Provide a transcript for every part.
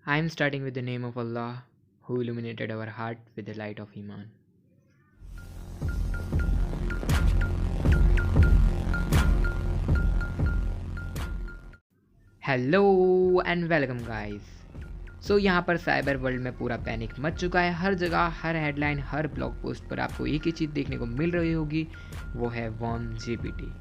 I am starting with the name of Allah, who illuminated our heart with the light of Iman. Hello and welcome guys. यहाँ पर cyber world में पूरा panic much चुका है। हर जगह, हर headline, हर blog post पर आपको एक ही चीज़ देखने को मिल रही होगी, वो है वॉर्म जीपीटी।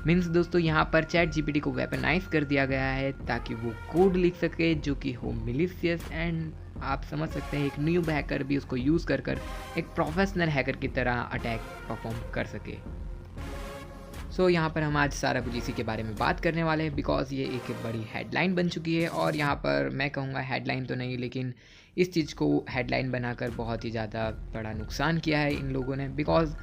मीन्स दोस्तों, यहाँ पर चैट जीपीटी को वेपनाइज कर दिया गया है ताकि वो कोड लिख सके जो कि हो मिलिशियस एंड आप समझ सकते हैं एक न्यू हैकर भी उसको यूज़ कर एक प्रोफेशनल हैकर की तरह अटैक परफॉर्म कर सके। यहाँ पर हम आज सारा कुछ इसी के बारे में बात करने वाले हैं बिकॉज ये एक बड़ी हेडलाइन बन चुकी है। और यहाँ पर मैं कहूँगा हेडलाइन तो नहीं, लेकिन इस चीज़ को हेडलाइन बनाकर बहुत ही ज़्यादा बड़ा नुकसान किया है इन लोगों ने। बिकॉज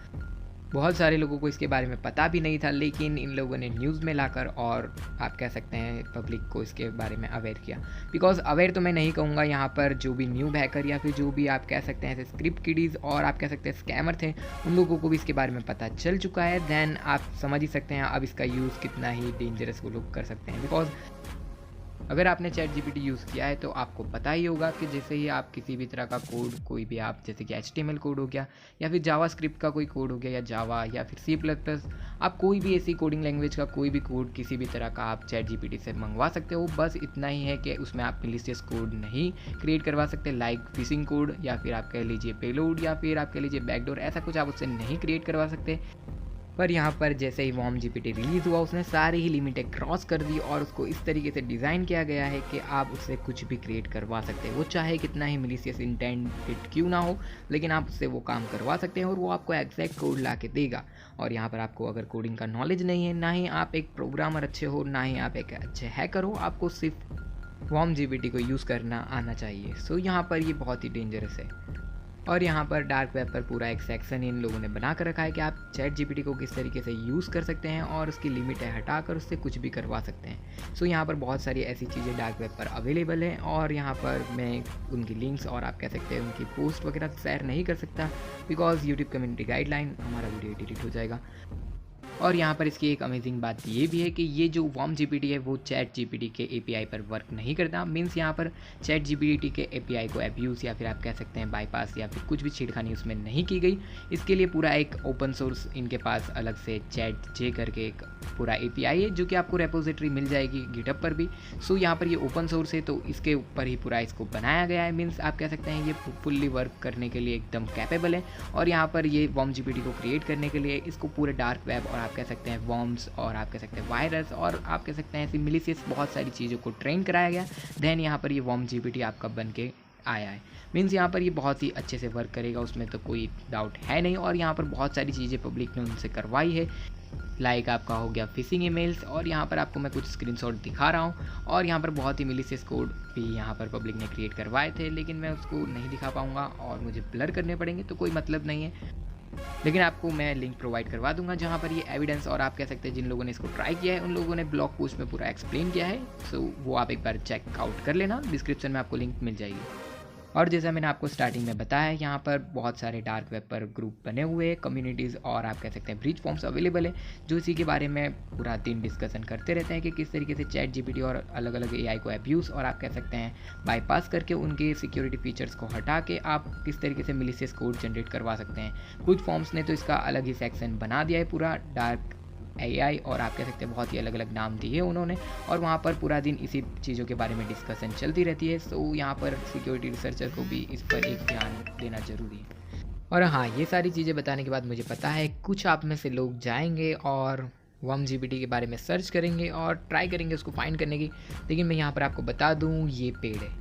बहुत सारे लोगों को इसके बारे में पता भी नहीं था, लेकिन इन लोगों ने न्यूज़ में लाकर और आप कह सकते हैं पब्लिक को इसके बारे में अवेयर किया। बिकॉज अवेयर तो मैं नहीं कहूँगा, यहाँ पर जो भी न्यू हैकर या फिर जो भी आप कह सकते हैं ऐसे स्क्रिप्ट किडीज़ और आप कह सकते हैं स्कैमर थे, उन लोगों को भी इसके बारे में पता चल चुका है। देन आप समझ ही सकते हैं अब इसका यूज़ कितना ही डेंजरस वो लोग कर सकते हैं। बिकॉज अगर आपने चैट जीपीटी यूज़ किया है तो आपको पता ही होगा कि जैसे ही आप किसी भी तरह का कोड, कोई भी आप जैसे कि HTML कोड हो गया या फिर जावा स्क्रिप्ट का कोई कोड हो गया या जावा या फिर C++, आप कोई भी ऐसी कोडिंग लैंग्वेज का कोई भी कोड किसी भी तरह का आप चैट जीपीटी से मंगवा सकते हो। बस इतना ही है कि उसमें आप मिलिशियस कोड नहीं क्रिएट करवा सकते, लाइक फिशिंग कोड या फिर आप कह लीजिए पेलोड या फिर आप कह लीजिए बैकडोर, ऐसा कुछ आप उससे नहीं क्रिएट करवा सकते। पर यहाँ पर जैसे ही वॉर्म जीपीटी रिलीज़ हुआ उसने सारी ही लिमिटें क्रॉस कर दी और उसको इस तरीके से डिज़ाइन किया गया है कि आप उससे कुछ भी क्रिएट करवा सकते हैं। वो चाहे कितना ही मिलिशियस इंटेंडेड क्यों ना हो, लेकिन आप उससे वो काम करवा सकते हैं और वो आपको एग्जैक्ट कोड ला के देगा। और यहाँ पर आपको अगर कोडिंग का नॉलेज नहीं है, ना ही आप एक प्रोग्रामर अच्छे हो, ना ही आप एक अच्छे हैकर हो, आपको सिर्फ वॉर्म जीपीटी को यूज़ करना आना चाहिए। यहाँ पर ये बहुत ही डेंजरस है। और यहाँ पर डार्क वेब पर पूरा एक सेक्शन इन लोगों ने बना कर रखा है कि आप चैट जीपीटी को किस तरीके से यूज़ कर सकते हैं और उसकी लिमिटें हटाकर उससे कुछ भी करवा सकते हैं। यहाँ पर बहुत सारी ऐसी चीज़ें डार्क वेब पर अवेलेबल हैं और यहाँ पर मैं उनकी लिंक्स और आप कह सकते हैं उनकी पोस्ट वगैरह शेयर नहीं कर सकता बिकॉज यूट्यूब कम्युनिटी गाइडलाइन, हमारा वीडियो डिलीट हो जाएगा। और यहाँ पर इसकी एक अमेजिंग बात ये भी है कि ये जो वॉर्म जीपीटी है वो चैट जीपीटी के एपीआई पर वर्क नहीं करता। मीन्स यहाँ पर चैट जीपीटी के एपीआई को अब्यूज़ या फिर आप कह सकते हैं बाईपास या फिर कुछ भी छेड़खानी उसमें नहीं की गई। इसके लिए पूरा एक ओपन सोर्स इनके पास अलग से चैट जे करके एक पूरा एपीआई है जो कि आपको रेपोजिटरी मिल जाएगी गिटहब पर भी। यहाँ पर ये ओपन सोर्स है तो इसके ऊपर ही पूरा इसको बनाया गया है। मीन्स आप कह सकते हैं ये फुल्ली वर्क करने के लिए एकदम कैपेबल है। और यहाँ पर ये वॉर्म जीपीटी को क्रिएट करने के लिए इसको पूरे डार्क वेब और आप कह सकते हैं वॉर्म्स और आप कह सकते हैं वायरस और आप कह सकते हैं ऐसी मिलिशियस बहुत सारी चीज़ों को ट्रेन कराया गया। देन यहाँ पर ये वॉर्म जीपीटी आपका बन के आया है। मीन्स यहाँ पर ये बहुत ही अच्छे से वर्क करेगा, उसमें तो कोई डाउट है नहीं। और यहाँ पर बहुत सारी चीज़ें पब्लिक ने उनसे करवाई है, लाइक आपका हो गया फिशिंग ईमेल्स। और यहाँ पर आपको मैं कुछ स्क्रीनशॉट दिखा रहा हूँ। और यहाँ पर बहुत ही मिलिशियस कोड भी यहाँ पर पब्लिक ने क्रिएट करवाए थे, लेकिन मैं उसको नहीं दिखा पाऊँगा और मुझे ब्लर करने पड़ेंगे, तो कोई मतलब नहीं है। लेकिन आपको मैं लिंक प्रोवाइड करवा दूंगा जहाँ पर ये एविडेंस और आप कह सकते हैं जिन लोगों ने इसको ट्राई किया है उन लोगों ने ब्लॉग पोस्ट में पूरा एक्सप्लेन किया है। वो आप एक बार चेकआउट कर लेना, डिस्क्रिप्शन में आपको लिंक मिल जाएगी। और जैसा मैंने आपको स्टार्टिंग में बताया, यहाँ पर बहुत सारे डार्क वेब पर ग्रुप बने हुए हैं, कम्युनिटीज़ और आप कह सकते हैं ब्रीच फॉर्म्स अवेलेबल है जो इसी के बारे में पूरा दिन डिस्कशन करते रहते हैं कि किस तरीके से चैट जीपीटी और अलग अलग एआई को अब्यूज़ और आप कह सकते हैं बाईपास करके उनके सिक्योरिटी फीचर्स को हटा के आप किस तरीके से मिलिशियस कोड जनरेट करवा सकते हैं। कुछ फॉर्म्स ने तो इसका अलग ही सेक्शन बना दिया है पूरा डार्क एआई और आप कह सकते हैं बहुत ही अलग अलग नाम दिए उन्होंने। और वहाँ पर पूरा दिन इसी चीज़ों के बारे में डिस्कशन चलती रहती है। यहाँ पर सिक्योरिटी रिसर्चर को भी इस पर एक ध्यान देना ज़रूरी है। और हाँ, ये सारी चीज़ें बताने के बाद मुझे पता है कुछ आप में से लोग जाएंगे और वॉर्म जीपीटी के बारे में सर्च करेंगे और ट्राई करेंगे उसको फाइंड करने की, लेकिन मैं यहाँ पर आपको बता दूँ ये पेड है।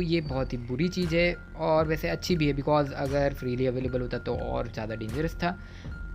ये बहुत ही बुरी चीज़ है और वैसे अच्छी भी है बिकॉज अगर फ्रीली अवेलेबल होता तो और ज़्यादा डेंजरस था।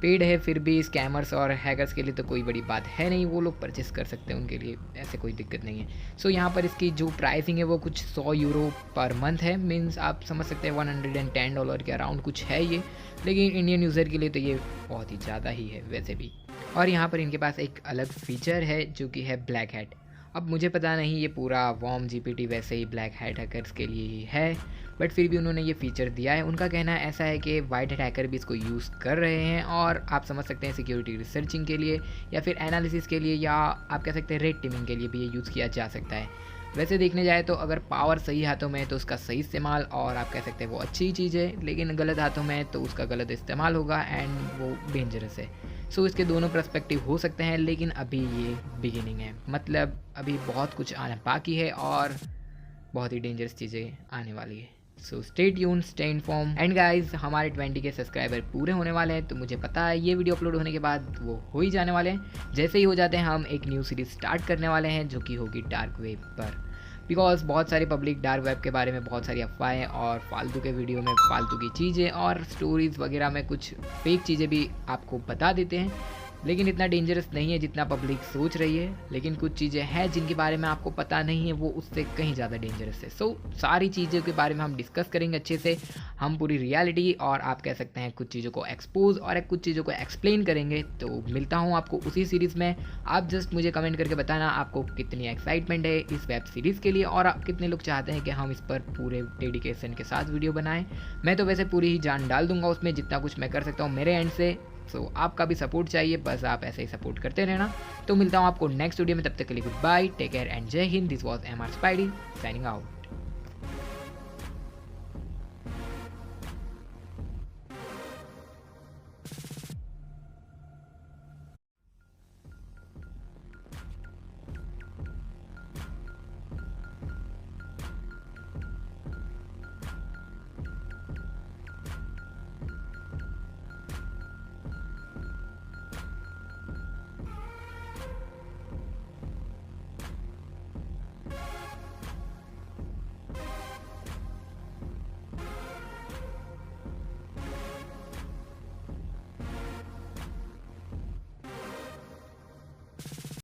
पेड है फिर भी स्कैमर्स और हैकर्स के लिए तो कोई बड़ी बात है नहीं, वो लोग परचेस कर सकते हैं, उनके लिए ऐसे कोई दिक्कत नहीं है। यहाँ पर इसकी जो प्राइसिंग है वो कुछ 100 यूरो पर मंथ है। मीन्स आप समझ सकते हैं $110 के अराउंड कुछ है ये, लेकिन इंडियन यूज़र के लिए तो ये बहुत ही ज़्यादा ही है वैसे भी। और यहाँ पर इनके पास एक अलग फीचर है जो कि है ब्लैक हैट। अब मुझे पता नहीं ये पूरा वॉर्म जीपीटी वैसे ही ब्लैक हैट हैकर्स के लिए ही है, बट फिर भी उन्होंने ये फीचर दिया है। उनका कहना ऐसा है कि वाइट हैट हैकर भी इसको यूज़ कर रहे हैं और आप समझ सकते हैं सिक्योरिटी रिसर्चिंग के लिए या फिर एनालिसिस के लिए या आप कह सकते हैं रेड टीमिंग के लिए भी ये यूज़ किया जा सकता है। वैसे देखने जाए तो अगर पावर सही हाथों में है तो उसका सही इस्तेमाल और आप कह सकते हैं वो अच्छी चीज़ है, लेकिन गलत हाथों में है तो उसका गलत इस्तेमाल होगा एंड वो डेंजरस है। सो इसके दोनों पर्सपेक्टिव हो सकते हैं, लेकिन अभी ये बिगिनिंग है, मतलब अभी बहुत कुछ आना बाकी है और बहुत ही डेंजरस चीज़ें आने वाली है। So stay tune, stay inform and guys हमारे 20 के सब्सक्राइबर पूरे होने वाले हैं, तो मुझे पता है ये वीडियो अपलोड होने के बाद वो हो ही जाने वाले हैं। जैसे ही हो जाते हैं हम एक न्यू सीरीज स्टार्ट करने वाले हैं जो कि होगी डार्क वेब पर, बिकॉज बहुत सारी पब्लिक डार्क वेब के बारे में बहुत सारी अफवाहें और फालतू के वीडियो में फालतू की चीज़ें और स्टोरीज़ वगैरह में कुछ फेक चीज़ें भी आपको बता देते हैं, लेकिन इतना डेंजरस नहीं है जितना पब्लिक सोच रही है। लेकिन कुछ चीज़ें हैं जिनके बारे में आपको पता नहीं है, वो उससे कहीं ज़्यादा डेंजरस है। सो सारी चीज़ों के बारे में हम डिस्कस करेंगे अच्छे से, हम पूरी रियलिटी और आप कह सकते हैं कुछ चीज़ों को एक्सपोज और कुछ चीज़ों को एक्सप्लेन करेंगे। तो मिलता हूँ आपको उसी सीरीज़ में। आप जस्ट मुझे कमेंट करके बताना आपको कितनी एक्साइटमेंट है इस वेब सीरीज़ के लिए और आप कितने लोग चाहते हैं कि हम इस पर पूरे डेडिकेशन के साथ वीडियो बनाएं। मैं तो वैसे पूरी ही जान डाल दूंगा उसमें, जितना कुछ मैं कर सकता हूँ मेरे एंड से। सो आपका भी सपोर्ट चाहिए, बस आप ऐसे ही सपोर्ट करते रहना। तो मिलता हूँ आपको नेक्स्ट वीडियो में, तब तक के लिए goodbye, take care and जय हिंद। This was MR Spidey signing out.